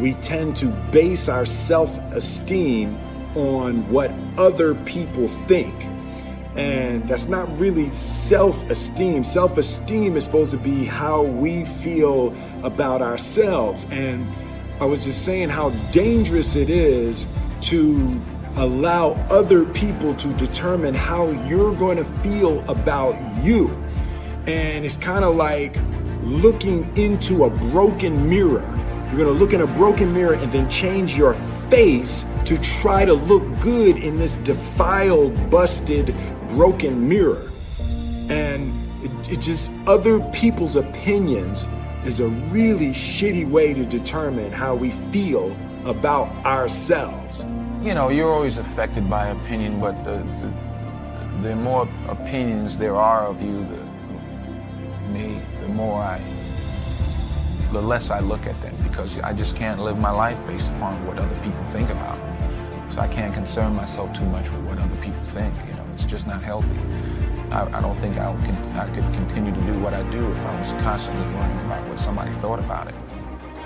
we tend to base our self-esteem on what other people think. And that's not really self-esteem. Self-esteem is supposed to be how we feel about ourselves. And I was just saying how dangerous it is to allow other people to determine how you're going to feel about you. And it's kind of like looking into a broken mirror. You're going to look in a broken mirror and then change your face to try to look good in this defiled, busted, broken mirror. And it just, other people's opinions is a really shitty way to determine how we feel about ourselves. You know, you're always affected by opinion, but the more opinions there are of you, the less I look at them, because I just can't live my life based upon what other people think about me. So I can't concern myself too much with what other people think. You know, it's just not healthy. I don't think I could continue to do what I do if I was constantly worrying about what somebody thought about it.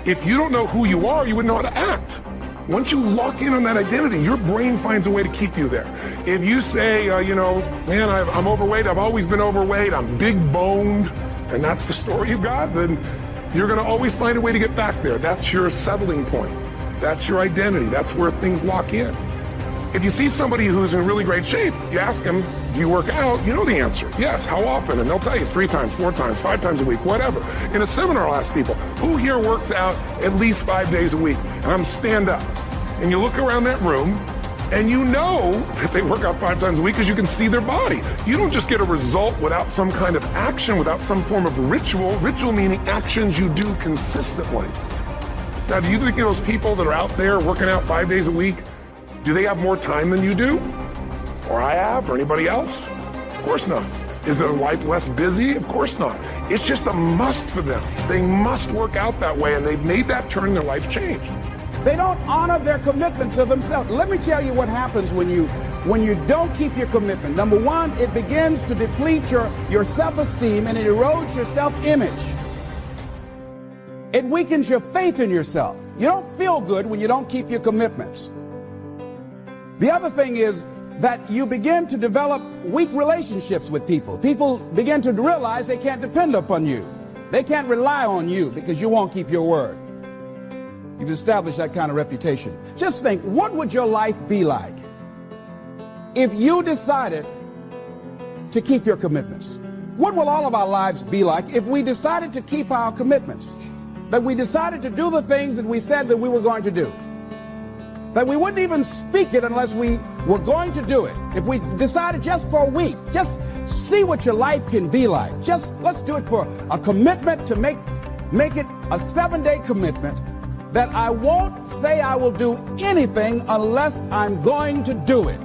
If you don't know who you are, you wouldn't know how to act. Once you lock in on that identity, your brain finds a way to keep you there. If you say, you know, man, I'm overweight, I've always been overweight, I'm big boned, and that's the story you got, then you're going to always find a way to get back there. That's your settling point. That's your identity. That's where things lock in. If you see somebody who's in really great shape, you ask them, do you work out? You know the answer. Yes. How often? And they'll tell you 3 times, 4 times, 5 times a week, whatever. In a seminar, I'll ask people, who here works out at least 5 days a week? And I'm stand up. And you look around that room, and you know that they work out 5 times a week because you can see their body. You don't just get a result without some kind of action, without some form of ritual. Ritual meaning actions you do consistently. Now, do you think those people that are out there working out 5 days a week, do they have more time than you do? Or I have, or anybody else? Of course not. Is their life less busy? Of course not. It's just a must for them. They must work out that way, and they've made that turn in their life change. They don't honor their commitment to themselves. Let me tell you what happens when you don't keep your commitment. Number one, it begins to deplete your self-esteem, and it erodes your self-image. It weakens your faith in yourself. You don't feel good when you don't keep your commitments. The other thing is that you begin to develop weak relationships with people. People begin to realize they can't depend upon you. They can't rely on you because you won't keep your word. You've established that kind of reputation. Just think, what would your life be like if you decided to keep your commitments? What will all of our lives be like if we decided to keep our commitments? That we decided to do the things that we said that we were going to do. That we wouldn't even speak it unless we were going to do it. If we decided just for a week, just see what your life can be like. Just let's do it for a commitment to make it a 7-day commitment that I won't say I will do anything unless I'm going to do it.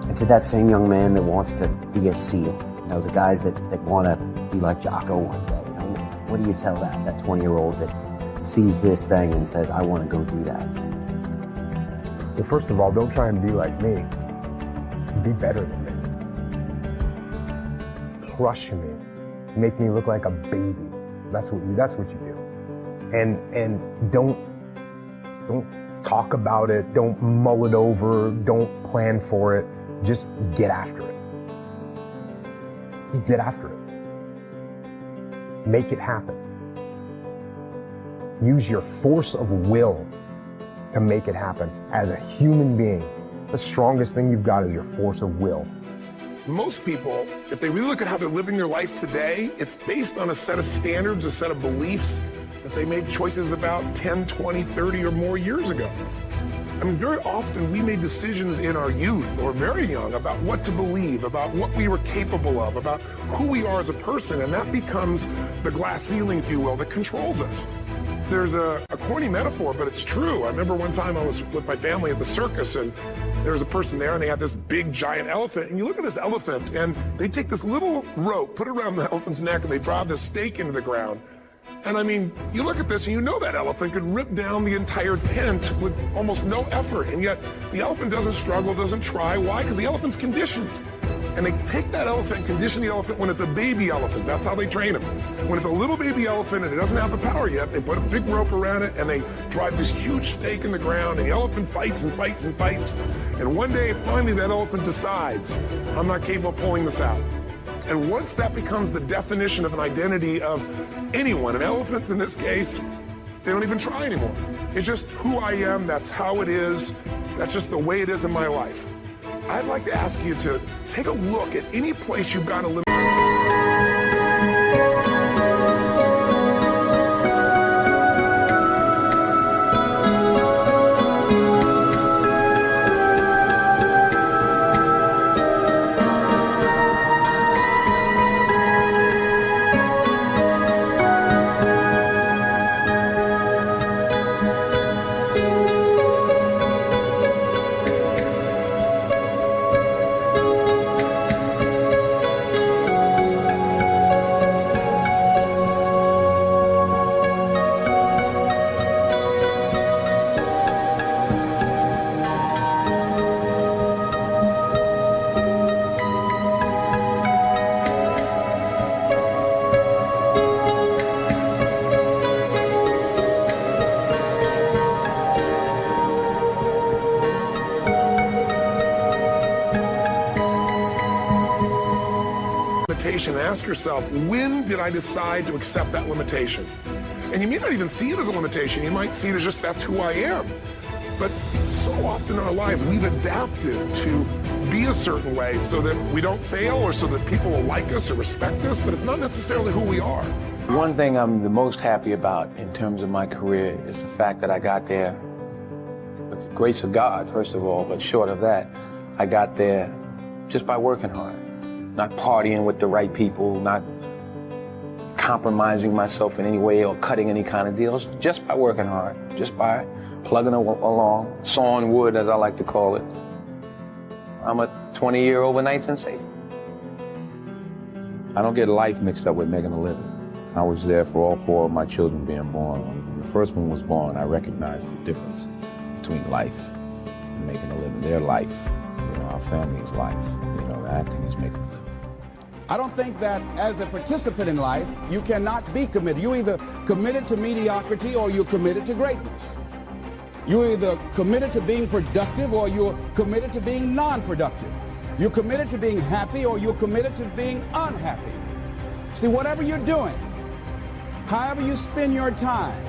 And to that same young man that wants to be a SEAL, you know, the guys that want to be like Jocko one day, you know, what do you tell that 20-year-old that sees this thing and says, I want to go do that? Well, first of all, don't try and be like me. Be better than me. Crush me. Make me look like a baby. That's what you do. And don't talk about it. Don't mull it over. Don't plan for it. Just get after it. Get after it. Make it happen. Use your force of will to make it happen. As a human being, the strongest thing you've got is your force of will. Most people, if they really look at how they're living their life today, it's based on a set of standards, a set of beliefs that they made choices about 10, 20, 30 or more years ago. I mean, very often we made decisions in our youth or very young about what to believe, about what we were capable of, about who we are as a person, and that becomes the glass ceiling, if you will, that controls us. There's a corny metaphor, but it's true. I remember one time I was with my family at the circus, and there was a person there, and they had this big, giant elephant. And you look at this elephant, and they take this little rope, put it around the elephant's neck, and they drive this stake into the ground. And I mean, you look at this, and you know that elephant could rip down the entire tent with almost no effort. And yet, the elephant doesn't struggle, doesn't try. Why? Because the elephant's conditioned. And they take that elephant and condition the elephant when it's a baby elephant. That's how they train them. When it's a little baby elephant and it doesn't have the power yet, they put a big rope around it and they drive this huge stake in the ground, and the elephant fights and fights and fights. And one day, finally, that elephant decides, I'm not capable of pulling this out. And once that becomes the definition of an identity of anyone, an elephant in this case, they don't even try anymore. It's just who I am, that's how it is, that's just the way it is in my life. I'd like to ask you to take a look at any place you've got a limit. And ask yourself, when did I decide to accept that limitation? And you may not even see it as a limitation. You might see it as just that's who I am. But so often in our lives, we've adapted to be a certain way so that we don't fail or so that people will like us or respect us, but it's not necessarily who we are. One thing I'm the most happy about in terms of my career is the fact that I got there with the grace of God, first of all, but short of that, I got there just by working hard. Not partying with the right people, not compromising myself in any way or cutting any kind of deals, just by working hard, just by plugging along, sawing wood, as I like to call it. I'm a 20-year overnight sensation. I don't get life mixed up with making a living. I was there for all 4 of my children being born. When the first one was born, I recognized the difference between life and making a living. Their life, our family's life, acting is making a living. I don't think that as a participant in life, you cannot be committed. You're either committed to mediocrity or you're committed to greatness. You're either committed to being productive or you're committed to being non-productive. You're committed to being happy or you're committed to being unhappy. See, whatever you're doing, however you spend your time,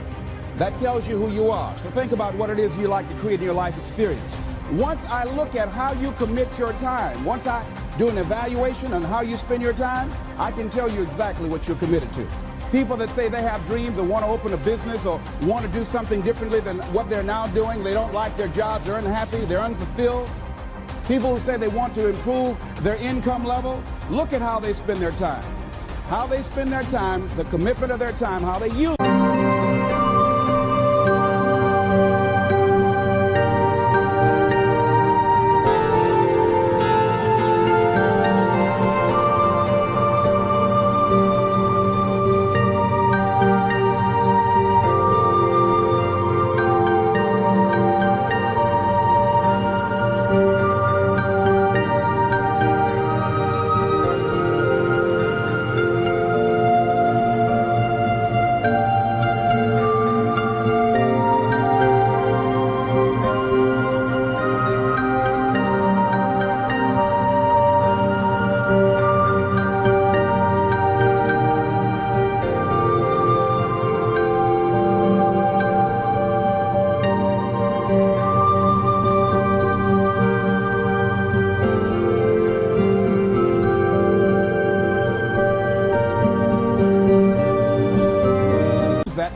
that tells you who you are. So think about what it is you like to create in your life experience. Once I look at how you commit your time, once I do an evaluation on how you spend your time, I can tell you exactly what you're committed to. People that say they have dreams or want to open a business or want to do something differently than what they're now doing, they don't like their jobs, they're unhappy, they're unfulfilled. People who say they want to improve their income level, look at how they spend their time. How they spend their time, the commitment of their time, how they use it.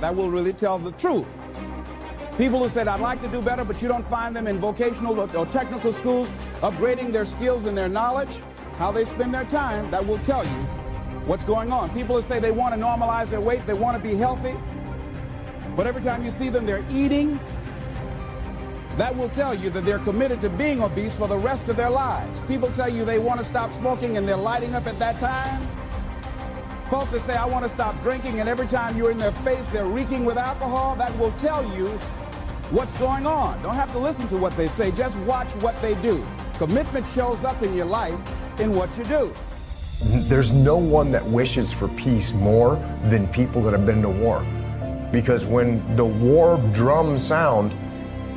That will really tell the truth. People who said, I'd like to do better, but you don't find them in vocational or technical schools upgrading their skills and their knowledge, how they spend their time, that will tell you what's going on. People who say they want to normalize their weight, they want to be healthy, but every time you see them, they're eating, that will tell you that they're committed to being obese for the rest of their lives. People tell you they want to stop smoking and they're lighting up at that time. Folks that say, I want to stop drinking, and every time you're in their face, they're reeking with alcohol, that will tell you what's going on. Don't have to listen to what they say, just watch what they do. Commitment shows up in your life in what you do. There's no one that wishes for peace more than people that have been to war. Because when the war drums sound,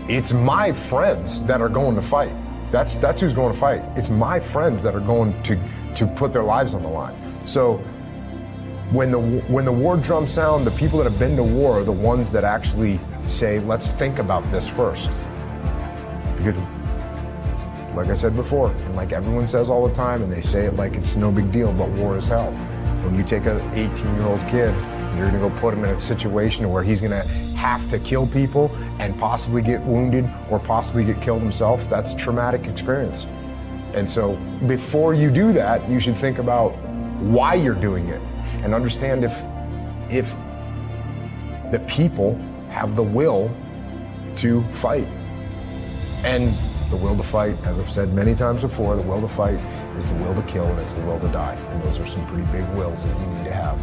it's my friends that are going to fight. That's who's going to fight. It's my friends that are going to put their lives on the line. So when the war drums sound, the people that have been to war are the ones that actually say, let's think about this first. Because like I said before, and like everyone says all the time, and they say it like it's no big deal, but war is hell. When you take an 18-year-old kid, you're gonna go put him in a situation where he's gonna have to kill people and possibly get wounded or possibly get killed himself. That's a traumatic experience. And so before you do that, you should think about why you're doing it and understand if the people have the will to fight. And the will to fight, as I've said many times before, the will to fight is the will to kill and it's the will to die. And those are some pretty big wills that you need to have.